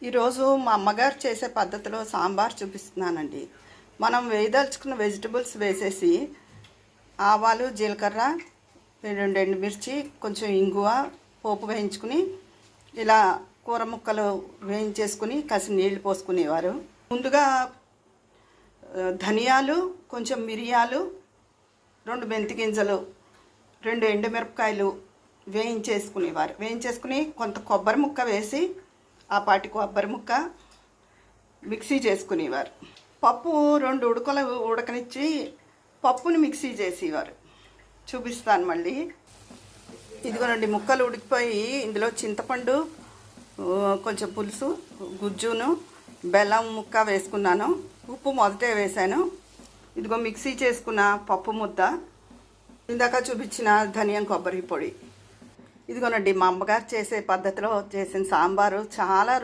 ఈరోజు మా అమ్మగారు చేసే పద్ధతిలో సాంబార్ చూపిస్తున్నానండి. మనం వేయదలుచుకున్న వెజిటబుల్స్ వేసేసి ఆవాలు, జీలకర్ర, 2 ఎండుమిర్చి, కొంచెం ఇంగువ పోపు వేయించుకుని ఇలా కూర ముక్కలు వేయించేసుకుని కాసి నీళ్లు పోసుకునేవారు. ముందుగా ధనియాలు, కొంచెం మిరియాలు, 2 మెంతి గింజలు, 2 ఎండుమిరపకాయలు వేయించేసుకునేవారు. వేయించేసుకుని కొంత కొబ్బరి ముక్క వేసి ఆ పాటి కొబ్బరి ముక్క మిక్సీ చేసుకునేవారు. పప్పు 2 ఉడకలు ఉడకనిచ్చి పప్పుని మిక్సీ చేసేవారు. చూపిస్తాను మళ్ళీ. ఇదిగోనండి, ముక్కలు ఉడికిపోయి ఇందులో చింతపండు, కొంచెం పులుసు, గుజ్జును, బెల్లం ముక్క వేసుకున్నాను. ఉప్పు మొదటే వేసాను. ఇదిగో మిక్సీ చేసుకున్న పప్పు ముద్ద, ఇందాక చూపించిన ధనియం కొబ్బరి పొడి. ఇదిగోనండి, మా అమ్మగారు చేసే పద్ధతిలో చేసిన సాంబారు చాలా